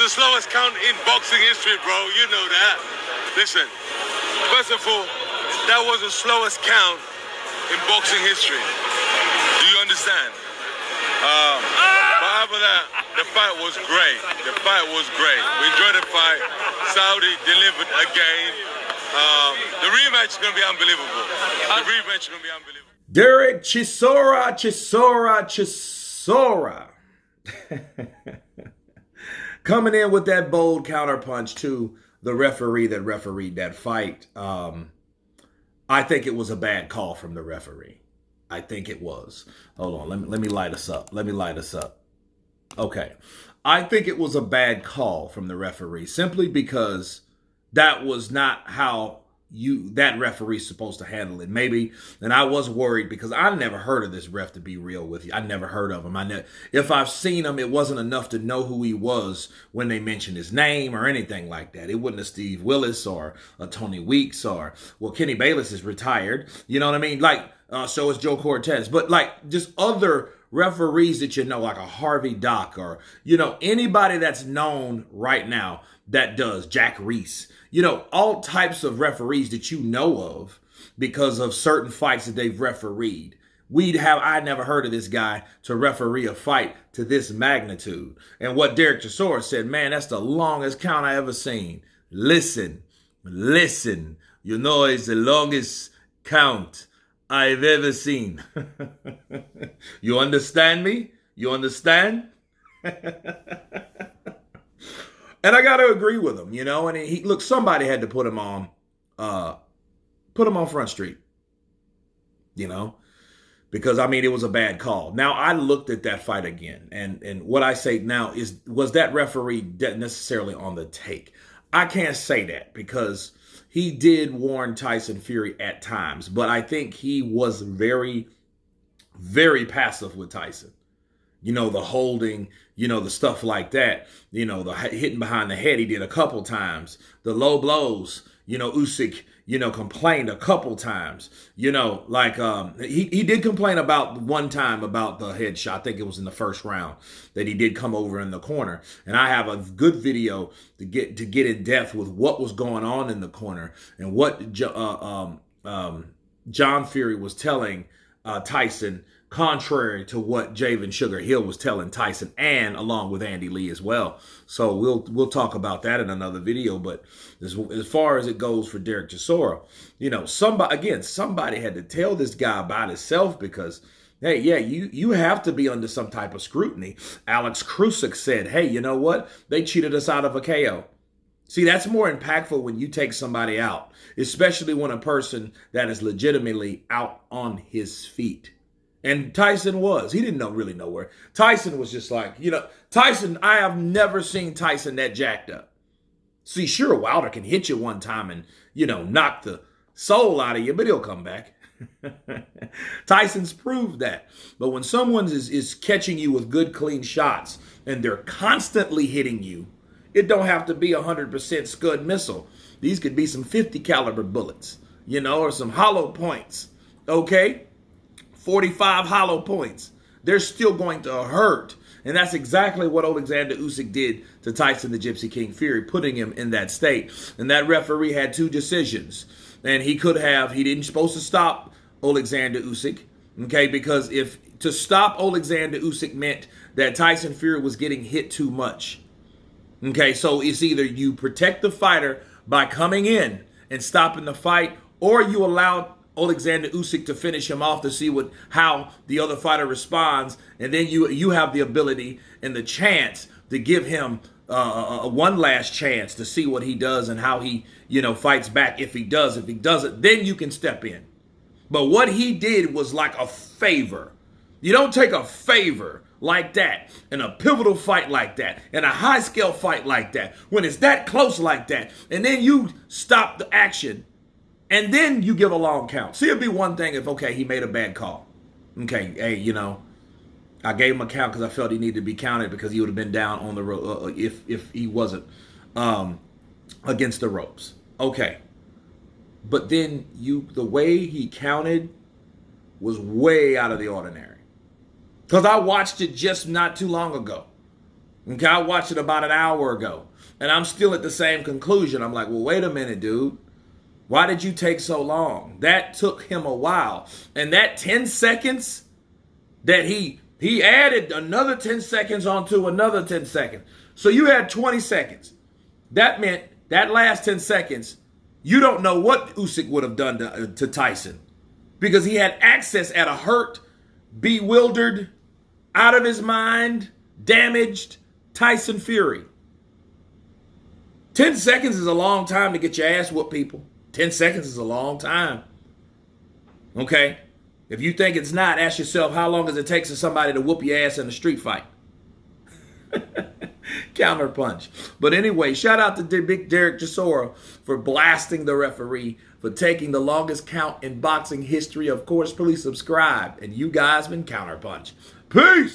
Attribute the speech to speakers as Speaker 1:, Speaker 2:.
Speaker 1: the slowest count in boxing history, bro. You know that. Listen, first of all, that was the slowest count in boxing history. Do you understand? But after that, the fight was great. The fight was great. We enjoyed the fight. Saudi delivered again. The rematch is going to be unbelievable. The rematch is going to be unbelievable.
Speaker 2: Derek Chisora. Coming in with that bold counterpunch to the referee that refereed that fight. I think it was a bad call from the referee. I think it was. Hold on. Let me light us up. Okay. I think it was a bad call from the referee simply because that was not how that referee's supposed to handle it. Maybe, and I was worried because I never heard of this ref, to be real with you. I never heard of him. If I've seen him, it wasn't enough to know who he was when they mentioned his name or anything like that. It wasn't a Steve Willis or a Tony Weeks or, well, Kenny Bayless is retired. You know what I mean? So is Joe Cortez. But just other referees that you know, like a Harvey Dock or, anybody that's known right now that does, Jack Reese, all types of referees that you know of because of certain fights that they've refereed. I never heard of this guy to referee a fight to this magnitude. And what Derek Chisora said, man, that's the longest count I ever seen. Listen, it's the longest count I've ever seen. You understand me? You understand? And I got to agree with him, and somebody had to put him on Front Street, because it was a bad call. Now I looked at that fight again, and what I say now was that referee necessarily on the take? I can't say that because he did warn Tyson Fury at times, but I think he was very, very passive with Tyson. The holding, the stuff like that, the hitting behind the head he did a couple times, the low blows, Usyk, complained a couple times, he did complain about one time about the headshot. I think it was in the first round that he did come over in the corner. And I have a good video to get in depth with what was going on in the corner and what John Fury was telling Tyson, contrary to what Javen Sugar Hill was telling Tyson, and along with Andy Lee as well. So we'll talk about that in another video. But as far as it goes for Derek Chisora, somebody had to tell this guy about himself because, hey, yeah, you have to be under some type of scrutiny. Alex Krusik said, hey, you know what? They cheated us out of a KO. See, that's more impactful when you take somebody out, especially when a person that is legitimately out on his feet. And Tyson was. He didn't really know where. Tyson was just like, Tyson, I have never seen Tyson that jacked up. See, sure, Wilder can hit you one time and, knock the soul out of you, but he'll come back. Tyson's proved that. But when someone is catching you with good, clean shots and they're constantly hitting you, it don't have to be 100% Scud missile. These could be some 50 caliber bullets, or some hollow points. Okay? 45 hollow points. They're still going to hurt. And that's exactly what Alexander Usyk did to Tyson the Gypsy King Fury, putting him in that state. And that referee had two decisions. And he didn't supposed to stop Alexander Usyk, okay? Because to stop Alexander Usyk meant that Tyson Fury was getting hit too much. Okay, so it's either you protect the fighter by coming in and stopping the fight, or you allow Alexander Usyk to finish him off to see how the other fighter responds, and then you have the ability and the chance to give him one last chance to see what he does and how he fights back. If he doesn't, then you can step in. But what he did was like a favor. You don't take a favor like that in a pivotal fight like that, in a high scale fight like that, when it's that close like that, and then you stop the action. And then you give a long count. See, it'd be one thing if, okay, he made a bad call. Okay, hey, I gave him a count because I felt he needed to be counted because he would have been down on the rope if he wasn't against the ropes. Okay. But then the way he counted was way out of the ordinary. Because I watched it just not too long ago. Okay, I watched it about an hour ago, and I'm still at the same conclusion. I'm like, well, wait a minute, dude. Why did you take so long? That took him a while. And that 10 seconds that he added another 10 seconds onto another 10 seconds. So you had 20 seconds. That meant that last 10 seconds, you don't know what Usyk would have done to Tyson, because he had access at a hurt, bewildered, out of his mind, damaged Tyson Fury. 10 seconds is a long time to get your ass whooped, people. 10 seconds is a long time. Okay? If you think it's not, ask yourself, how long does it take for somebody to whoop your ass in a street fight? Counterpunch. But anyway, shout out to Big Derek Chisora for blasting the referee, for taking the longest count in boxing history. Of course, please subscribe. And you guys been Counterpunch. Peace!